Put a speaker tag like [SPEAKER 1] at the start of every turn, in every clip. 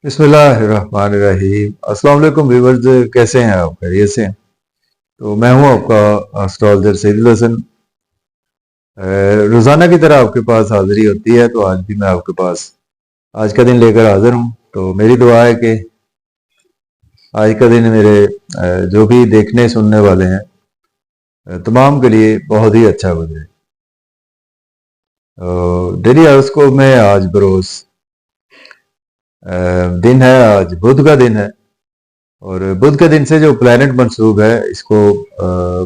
[SPEAKER 1] बिस्मिल्लाहिर्रहमानिर्रहीम। अस्सलाम वालेकुम व्यूअर्स, कैसे हैं आप? खैरियत से हैं? तो मैं हूं आपका एस्ट्रोलॉजर सईदुल हसन। रोज़ाना की तरह आपके पास हाजिरी होती है, तो आज भी मैं आपके पास आज का दिन लेकर हाजिर हूं। तो मेरी दुआ है कि आज का दिन मेरे जो भी देखने सुनने वाले हैं तमाम के लिए बहुत ही अच्छा गुजरे। डेली हॉरोस्कोप में आज बरोज दिन है, आज बुध का दिन है। और बुध के दिन से जो प्लेनेट मंसूब है इसको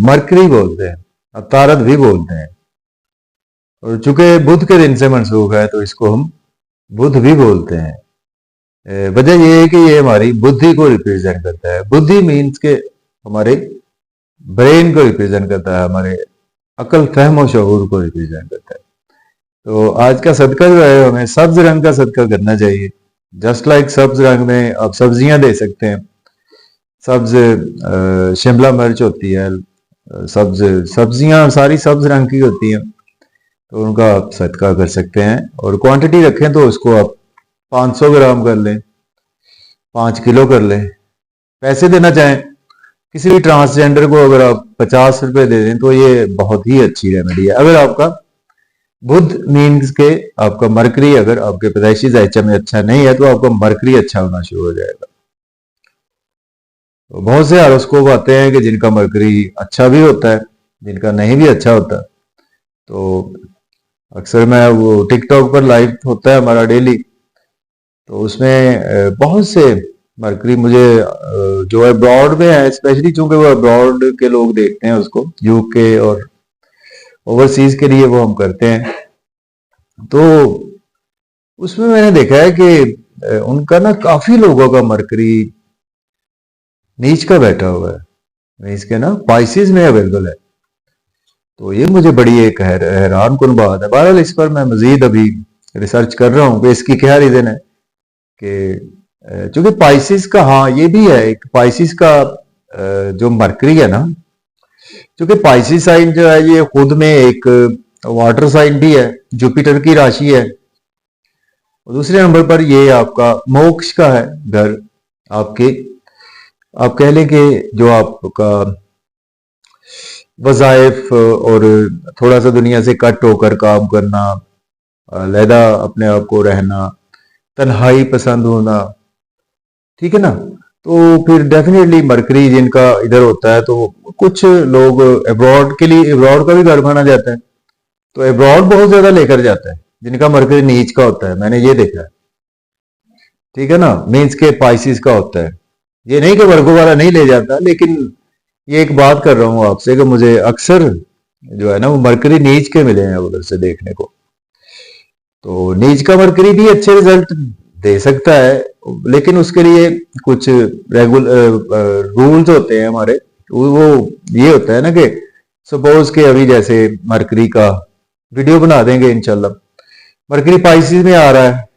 [SPEAKER 1] मरकरी बोलते हैं, अतारद भी बोलते हैं। और चूंकि बुध के दिन से मंसूब है तो इसको हम बुध भी बोलते हैं। वजह यह है कि ये हमारी बुद्धि को रिप्रेजेंट करता है। बुद्धि मीन्स के हमारे ब्रेन को रिप्रेजेंट करता है, हमारे अकल फहम और शऊर को रिप्रेजेंट करता है। तो आज का सदका जो है हमें सब्ज रंग का सदका करना चाहिए। जस्ट लाइक सब्ज रंग में आप सब्जियां दे सकते हैं। सब्ज शिमला मिर्च होती है, सब्ज सब्जियां सारी सब्ज रंग की होती हैं, तो उनका आप सदका कर सकते हैं। और क्वांटिटी रखें तो उसको आप 500 ग्राम कर लें, 5 किलो कर लें। पैसे देना चाहें किसी भी ट्रांसजेंडर को अगर आप 50 रुपए दे दें तो ये बहुत ही अच्छी रेमेडी है। अगर आपका बुध मीन्स के आपका मरकरी अगर आपके पैदाइशी जायचा में अच्छा नहीं है तो आपका मरकरी अच्छा होना शुरू हो जाएगा। तो बहुत से हॉरोस्कोप आते हैं कि जिनका मरकरी अच्छा भी होता है, जिनका नहीं भी अच्छा होता। तो अक्सर मैं वो टिकटॉक पर लाइव होता है हमारा डेली, तो उसमें बहुत से मरकरी मुझे जो है अब्रॉड में है, स्पेशली चूंकि वो अब्रॉड के लोग देखते हैं उसको, यूके और ओवरसीज के लिए वो हम करते हैं। तो उसमें मैंने देखा है कि उनका ना काफी लोगों का मरकरी नीच का बैठा हुआ है, इसके ना पाइसिस में अवेलेबल है। तो ये मुझे बड़ी एक हैरान कुन बात है। बहरहाल इस पर मैं मजीद अभी रिसर्च कर रहा हूँ कि इसकी क्या रीजन है कि चूंकि पाइसिस का, हाँ ये भी है एक पाइसिस का जो मरकरी है ना, क्योंकि पाइसिस साइन जो है ये खुद में एक वाटर साइन भी है, जुपिटर की राशि है। और दूसरे नंबर पर ये आपका मोक्ष का है घर। आपके आप कह लें कि जो आपका वज़ाइफ और थोड़ा सा दुनिया से कट होकर काम करना, अलहदा अपने आप को रहना, तन्हाई पसंद होना, ठीक है ना। तो फिर डेफिनेटली मरकरी जिनका इधर होता है, तो कुछ लोग अब्रॉड के लिए, अब्रॉड का भी घर माना जाता है, तो अब्रॉड बहुत ज्यादा लेकर जाता है जिनका मरकरी नीच का होता है, मैंने ये देखा है। ठीक है ना, मीन्स के पाइसिस का होता है। ये नहीं कि वर्गो वाला नहीं ले जाता, लेकिन ये एक बात कर रहा हूं आपसे कि मुझे अक्सर जो है ना वो मरकरी नीच के मिले हैं उधर से देखने को। तो नीच का मरकरी भी अच्छे रिजल्ट दे सकता है, लेकिन उसके लिए कुछ रूल्स होते हैं हमारे। वो ये होता है ना कि सपोज के अभी जैसे मरकरी का वीडियो बना देंगे इंशाल्लाह। मरकरी पाइसिस में आ रहा है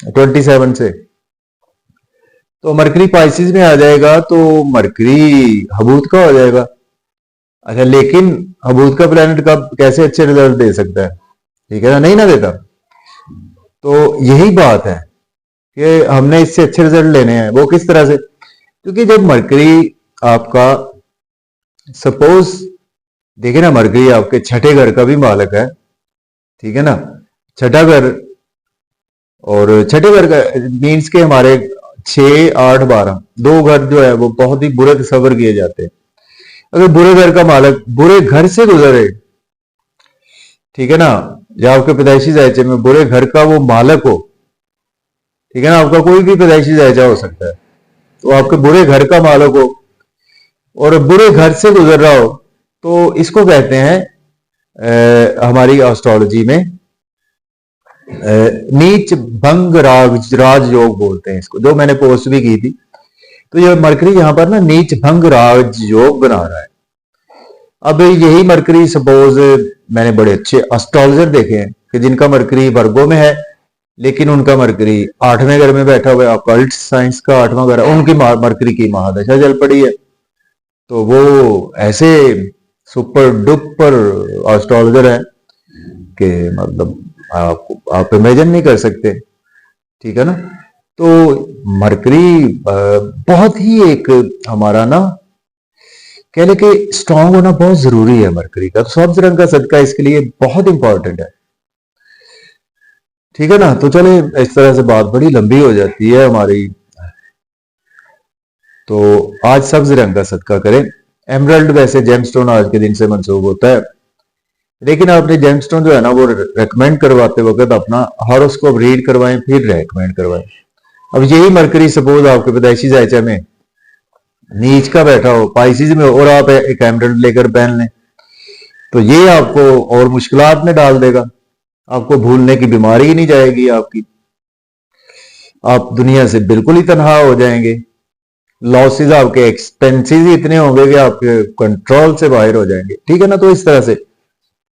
[SPEAKER 1] 27 से, तो मरकरी पाइसिस में आ जाएगा तो मरकरी हबूत का हो जाएगा। अच्छा, लेकिन हबूत का प्लैनेट कब कैसे अच्छे रिजल्ट दे सकता है? ठीक है ना, नहीं ना देता। तो यही बात है कि हमने इससे अच्छे रिजल्ट लेने हैं। वो किस तरह से? क्योंकि जब मरकरी आपका, सपोज देखिए ना, मरकरी आपके छठे घर का भी मालक है, ठीक है ना, छठा घर। और छठे घर का मीन्स के हमारे 6, 8, 12 दो घर जो है वो बहुत ही बुरे तस्वर किए जाते हैं। अगर बुरे घर का मालक बुरे घर से गुजरे, ठीक है ना, या आपके पैदाइशी जायचे में बुरे घर का वो मालक हो, ठीक है ना, आपका कोई भी पैदाइशी जायचा हो सकता है, तो आपके बुरे घर का मालक हो और बुरे घर से गुजर रहा हो, तो इसको कहते हैं हमारी एस्ट्रोलॉजी में नीच भंग राज योग बोलते हैं इसको, जो मैंने पोस्ट भी की थी। तो ये मरकरी यहां पर ना नीच भंग राज योग बना रहा है। अब यही मरकरी सपोज मैंने बड़े अच्छे एस्ट्रोलॉजर देखे हैं कि जिनका मरकरी वर्गों में है, लेकिन उनका मरकरी 8वें घर में बैठा हुआ है, ऑकल्ट साइंस का 8वां घर, उनकी मरकरी की महादशा चल पड़ी है। तो वो ऐसे सुपर डुपर एस्ट्रोलॉजर है कि मतलब आप इमेजिन नहीं कर सकते, ठीक है ना। तो मरकरी बहुत ही एक हमारा ना कह ले कि स्ट्रांग होना बहुत जरूरी है मरकरी का। तो सब्ज रंग का सदका इसके लिए बहुत इंपॉर्टेंट है। ठीक है ना। तो चले, इस तरह से बात बड़ी लंबी हो जाती है हमारी, तो आज सब्ज रंग का सदका करें। एमरल्ड वैसे जेमस्टोन आज के दिन से मंसूब होता है, लेकिन आपने जेमस्टोन जो है ना वो रेकमेंड करवाते वक्त अपना हॉरोस्कोप रीड करवाएं, फिर रेकमेंड करवाएं। अब यही मरकरी सपोज आपके पैदाइशी जायचा में नीच का बैठा हो, पाइसिस में, और आप एक एमरल्ड लेकर पहन लें, तो ये आपको और मुश्किलात में डाल देगा। आपको भूलने की बीमारी ही नहीं जाएगी आपकी, आप दुनिया से बिल्कुल ही तनहा हो जाएंगे। लॉसेस, आपके एक्सपेंसेस ही इतने होंगे कि आपके कंट्रोल से बाहर हो जाएंगे। ठीक है ना। तो इस तरह से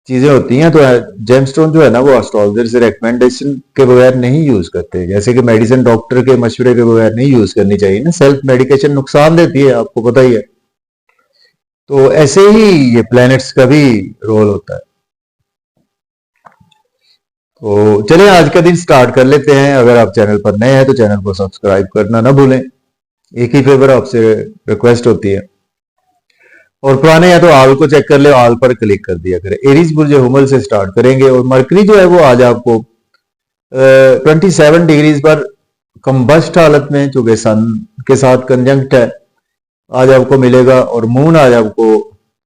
[SPEAKER 1] चीजें होती हैं। तो जेमस्टोन जो है ना वो एस्ट्रोलॉजर से रिकमेंडेशन के बगैर नहीं यूज करते, जैसे कि मेडिसिन डॉक्टर के मशवरे के बगैर नहीं यूज करनी चाहिए ना। सेल्फ मेडिकेशन नुकसान देती है, आपको पता ही है। तो ऐसे ही ये प्लैनेट्स का भी रोल होता है। तो चलिए आज का दिन स्टार्ट कर लेते हैं। अगर आप चैनल पर नए हैं तो चैनल को सब्सक्राइब करना ना भूलें, एक ही फेवर आपसे रिक्वेस्ट होती है। और पुराने या तो आल को चेक कर ले, आल पर क्लिक कर दिया करें। एरीज बुर्ज हुमल से स्टार्ट करेंगे और मरकरी जो है वो आज आपको 27 डिग्रीज पर कंबस्ट हालत में, चूंकि सन के साथ कंजंक्ट है, आज आपको मिलेगा। और मून आज आपको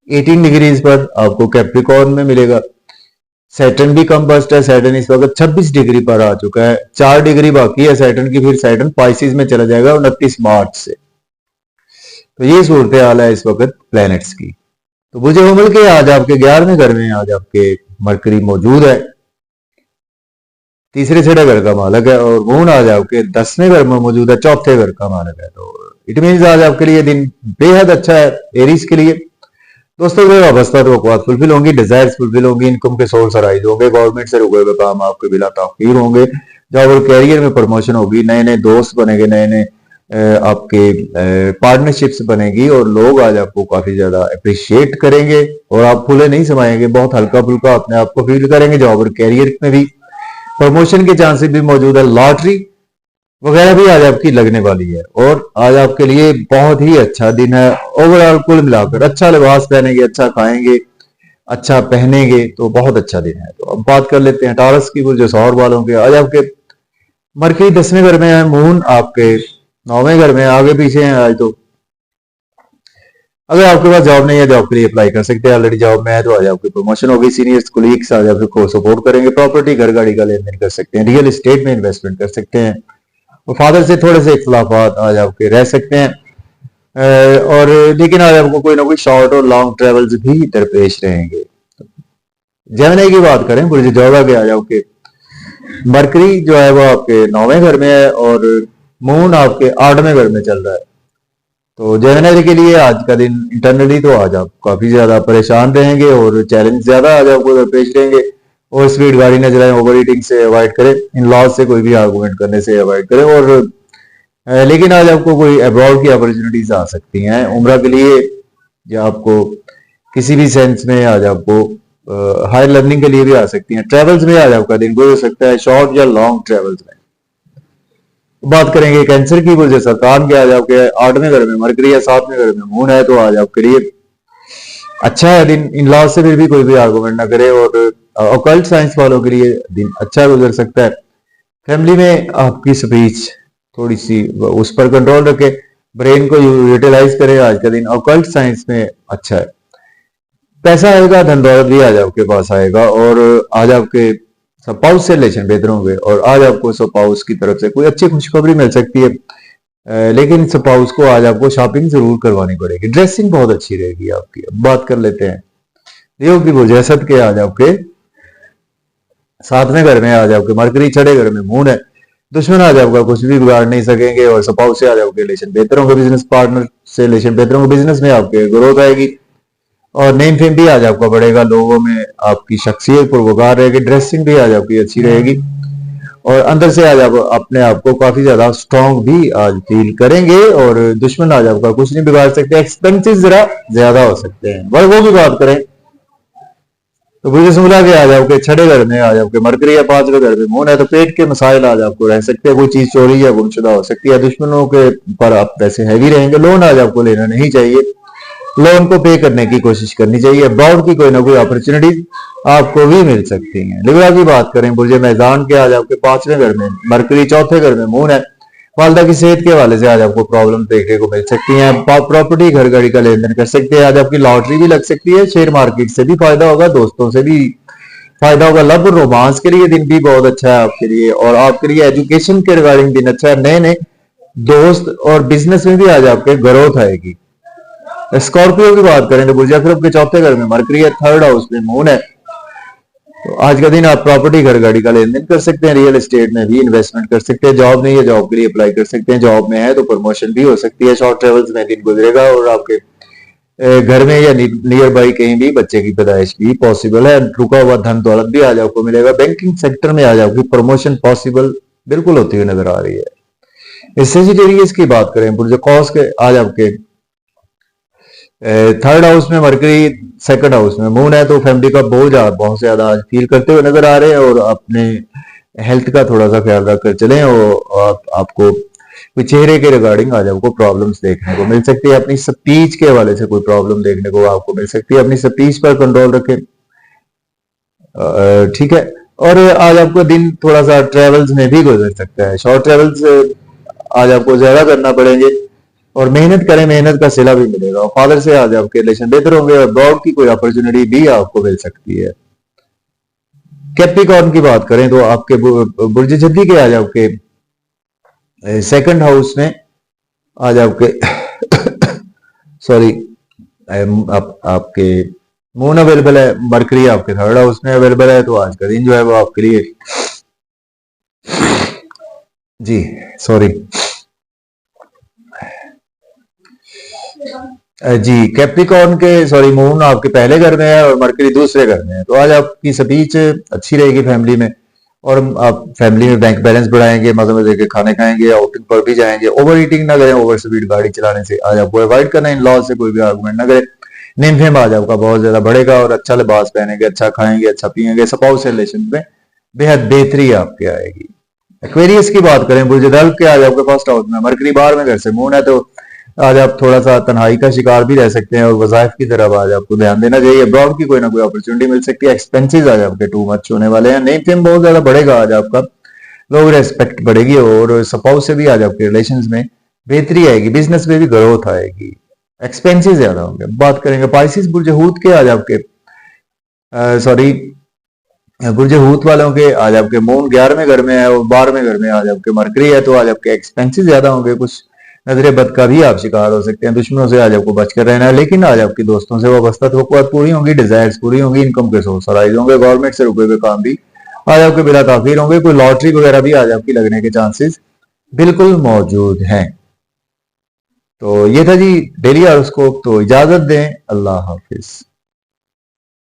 [SPEAKER 1] 18 डिग्रीज पर आपको कैप्रिकॉर्न में मिलेगा। सैटर्न भी कंबस्ट है, सैटर्न इस वक्त 26 डिग्री पर आ चुका है, 4 डिग्री बाकी है सैटर्न की, फिर सैटर्न पाइसिस में चला जाएगा 29 मार्च से। तो ये सूरत हाल है इस वक्त प्लैनेट्स की। तो बुर्ज हुमल के आज आपके 11वें घर में आज आपके मरकरी मौजूद है, तीसरे छठे घर का मालक है। और मून आज आपके 10वें घर में मौजूद है, चौथे घर का मालक है। तो इट मीन आज आपके लिए दिन बेहद अच्छा है एरीज के लिए। दोस्तों वे वाबस्ता तो फुलफिल होंगी, डिजायर्स फुलफिल होंगी, इनकम के सोर्स अराइज होंगे, गवर्नमेंट से रुके हुए काम आपके बिला ताखीर होंगे, जॉब और कैरियर में प्रमोशन होगी, नए नए दोस्त बनेंगे, नए नए आपके पार्टनरशिप्स बनेगी, और लोग आज आपको काफी ज्यादा अप्रिशिएट करेंगे और आप फूले नहीं समाएंगे, बहुत हल्का फुल्का अपने आप को फील करेंगे। जॉब और कैरियर में भी प्रमोशन के चांसेस भी मौजूद है, लॉटरी वगैरह भी आज आपकी लगने वाली है। और आज आपके लिए बहुत ही अच्छा दिन है ओवरऑल, कुल मिलाकर अच्छा लिबास पहनेंगे, अच्छा खाएंगे, अच्छा पहनेंगे, तो बहुत अच्छा दिन है। तो अब बात कर लेते हैं टॉरस की, जो सौर वालों के। आज आपके मरकरी 10वें घर में है, मून आपके 9वें घर में, आगे पीछे हैं आज। तो अगर आपके पास जॉब नहीं है, जॉब के लिए अप्लाई कर सकते हैं। ऑलरेडी जॉब में है तो आज आपकी प्रमोशन होगी, सीनियर्स कोलीग्स आज आपको सपोर्ट करेंगे, प्रॉपर्टी घर गाड़ी का लेन देन कर सकते हैं, रियल एस्टेट में इन्वेस्टमेंट कर सकते हैं, और फादर से थोड़े से इख्तलाफात आज आपके रह सकते हैं। और लेकिन आज आपको कोई ना कोई शॉर्ट और लॉन्ग ट्रेवल्स भी दरपेश रहेंगे। जेमिनी की बात करें, बुर्ज जोगा के आज आपके मरकरी जो है वो आपके 9वें घर में है और मून आपके 8वें घर में चल रहा है। तो जेमिनी के लिए आज का दिन इंटरनली तो आज आप काफी ज्यादा परेशान रहेंगे और चैलेंज ज्यादा आज आपको दरपेश रहेंगे। और स्पीड गाड़ी न चलाएं, ओवर ईटिंग से अवॉइड करें, इन लॉज से कोई भी आर्गूमेंट करने से अवॉइड करें। और लेकिन आज आपको कोई अब्रॉड की अपॉर्चुनिटीज आ सकती हैं उम्रा के लिए, या आपको किसी भी सेंस में आज आपको हायर लर्निंग के लिए भी आ सकती हैं। ट्रेवल्स में आज आपका दिन कोई हो सकता है, शॉर्ट या लॉन्ग ट्रेवल्स में। बात करेंगे कैंसर की, बुर्ज सरतान के आज आपके 8वें घर में मरकरी या 7वें घर में मून है, तो आज आपके लिए अच्छा है दिन। इन लॉज से फिर भी कोई भी आर्गूमेंट ना करे। और ऑकल्ट साइंस वालों के लिए दिन अच्छा गुजर सकता है। फैमिली में आपकी स्पीच थोड़ी सी उस पर कंट्रोल रखें, ब्रेन को यूटिलाइज करें। आज का दिन ऑकल्ट साइंस में अच्छा है। पैसा आएगा, धन दौलत भी आज आपके पास आएगा। और आज आपके स्पाउस से रिलेशन बेहतर होंगे, और आज आपको स्पाउस की तरफ से कोई अच्छी खुशखबरी मिल सकती है। लेकिन स्पाउस को आज आपको शॉपिंग जरूर करवानी पड़ेगी, ड्रेसिंग बहुत अच्छी रहेगी आपकी। अब बात कर लेते हैं लियो की बुर्ज असद के। आज आपके 7वें घर में आज आपके मरकरी, 6ठे घर में मून है। दुश्मन आज आपका कुछ भी बिगाड़ नहीं सकेंगे, और स्पाउस से आज आपके रिलेशन बेहतर होंगे, बिजनेस पार्टनर से रिलेशन बेहतर होंगे, बिजनेस में आपके ग्रोथ आएगी, और नेम फेम भी आज आपका बढ़ेगा, लोगों में आपकी शख्सियत पुरवकार रहेगी, ड्रेसिंग भी आज आपकी अच्छी रहेगी, और अंदर से आज आप अपने आप को काफी ज्यादा स्ट्रॉन्ग भी आज फील करेंगे। और दुश्मन आज आपका कुछ नहीं बिगाड़ सकते। एक्सपेंसेस जरा ज्यादा हो सकते हैं। वर्गों की बात करें तो बुर्ज सूला के आज आपके छठे घर में आज आपके मरकरी या पांचवें घर में मून है, तो पेट के मसाइल आज आपको रह सकते हैं, कोई चीज चोरी या गुमशुदा हो सकती है, दुश्मनों के पर आप पैसे हैवी रहेंगे। लोन आज आपको लेना नहीं चाहिए, लोन को पे करने की कोशिश करनी चाहिए। अब्रॉड की कोई ना कोई अपॉर्चुनिटी आपको भी मिल सकती है। लिब्रा की बात करें, बुर्ज मैदान के आज आपके पांचवें घर में मरकरी, चौथे घर में मून है, वालदा की सेहत के हवाले से आज आपको प्रॉब्लम देखने को मिल सकती है। प्रॉपर्टी घर गाड़ी का लेन देन कर सकते हैं, आज आपकी लॉटरी भी लग सकती है, शेयर मार्केट से भी फायदा होगा, दोस्तों से भी फायदा होगा। लव रोमांस के लिए दिन भी बहुत अच्छा है आपके लिए, और आपके लिए एजुकेशन के रिगार्डिंग दिन अच्छा है। नए नए दोस्त और बिजनेस में भी आज आपके ग्रोथ आएगी। स्कॉर्पियो की बात करें तो बुर्ज अकरब के चौथे घर में मरकरी है, थर्ड हाउस में मून है, तो आज का दिन आप प्रॉपर्टी घर गाड़ी का लेन देन कर सकते हैं, रियल एस्टेट में भी इन्वेस्टमेंट कर सकते हैं। जॉब नहीं है, जॉब के लिए अप्लाई कर सकते हैं, जॉब में है तो प्रमोशन भी हो सकती है। शॉर्ट ट्रेवल्स में दिन गुजरेगा, और आपके घर में या नियर बाई कहीं भी बच्चे की पैदाइश भी पॉसिबल है। रुका हुआ धन दौलत भी आज आपको मिलेगा। बैंकिंग सेक्टर में आज आपकी प्रमोशन पॉसिबल बिल्कुल होती हुई नजर आ रही है। सेजिटेरियस की बात करें, बुर्ज कौस के आज आपके थर्ड हाउस में मरकरी, सेकंड हाउस में मून है, तो फैमिली का बोझ आप बहुत ज्यादा आज फील करते हुए नजर आ रहे हैं, और अपने हेल्थ का थोड़ा सा ख्याल रखकर चलें। और आपको कोई चेहरे के रिगार्डिंग आज आपको प्रॉब्लम्स देखने को मिल सकती है। अपनी स्पीच के हवाले से कोई प्रॉब्लम देखने को आपको मिल सकती है, अपनी स्पीच पर कंट्रोल रखें, ठीक है। और आज आपको दिन थोड़ा सा ट्रेवल्स में भी गुजर सकता है, शॉर्ट ट्रेवल्स आज आपको ज्यादा करना पड़ेंगे, और मेहनत करें, मेहनत का सिला भी मिलेगा। और फादर से आज आपके रिलेशन बेहतर होंगे, और अब्रॉड की कोई अपॉर्चुनिटी भी आपको मिल सकती है। कैप्रिकॉर्न की बात करें तो आपके बुर्ज जद्दी के आज आपके सेकंड हाउस में आज आपके सॉरी आपके मून अवेलेबल है, मरकरी आपके थर्ड हाउस में अवेलेबल है, तो आज का दिन जो है वो आपके लिए जी सॉरी जी कैप्रिकॉर्न के सॉरी मून आपके पहले घर में है और मरकरी दूसरे घर में है, तो आज आपकी स्पीच अच्छी रहेगी फैमिली में, और आप फैमिली में बैंक बैलेंस बढ़ाएंगे, मजे मजे के खाने खाएंगे, आउटिंग पर भी जाएंगे। ओवर ईटिंग ना करें, ओवर स्पीड गाड़ी चलाने से आज आपको अवॉइड करना है। इन लॉ से कोई भी आर्गुमेंट ना करें। नींद फेम आज आपका बहुत ज्यादा बढ़ेगा, और अच्छा लिबास पहनेंगे, अच्छा खाएंगे, अच्छा पियेंगे। स्पाउस रिलेशन में बेहद बेहतरी आपके आएगी। एक्वेरियस की बात करें, बुर्ज दल्व के आज आपके फर्स्ट हाउस में मरकरी 12वें घर से मून है, तो आज आप थोड़ा सा तन्हाई का शिकार भी रह सकते हैं, और वजायफ की तरफ आज आपको ध्यान देना चाहिए। अब्रॉड की कोई ना कोई अपॉर्चुनिटी मिल सकती है। एक्सपेंसेस आज आपके टू मच होने वाले हैं। नेम फेम बहुत ज्यादा बढ़ेगा आज आपका, लोग रेस्पेक्ट बढ़ेगी, और स्पाउस से भी आज आपके रिलेशंस में बेहतरी आएगी, बिजनेस में भी ग्रोथ आएगी, एक्सपेंसेस ज्यादा होंगे। बात करेंगे पाइसिस बुर्ज हूत के आज आपके सॉरी बुर्ज हूत वालों के आज आपके मून 11वें घर में है, और 12वें घर में आज आपके मरकरी है, तो आज आपके एक्सपेंसेस ज्यादा होंगे, कुछ नजरे बद का भी आप शिकार हो सकते हैं। दुश्मनों से आज आपको बचकर रहना है, लेकिन आज आपकी दोस्तों से वाबस्ता तवक्कुआत पूरी होंगी, डिजायर्स पूरी होंगी, इनकम के सोर्स राइज होंगे, गवर्नमेंट से रुके हुए काम भी आज आपके बिला ताखीर होंगे। कोई लॉटरी वगैरह भी आज आपकी लगने के चांसेस बिल्कुल मौजूद हैं। तो ये था जी डेली हॉरोस्कोप, तो इजाजत दें, अल्लाह हाफिज।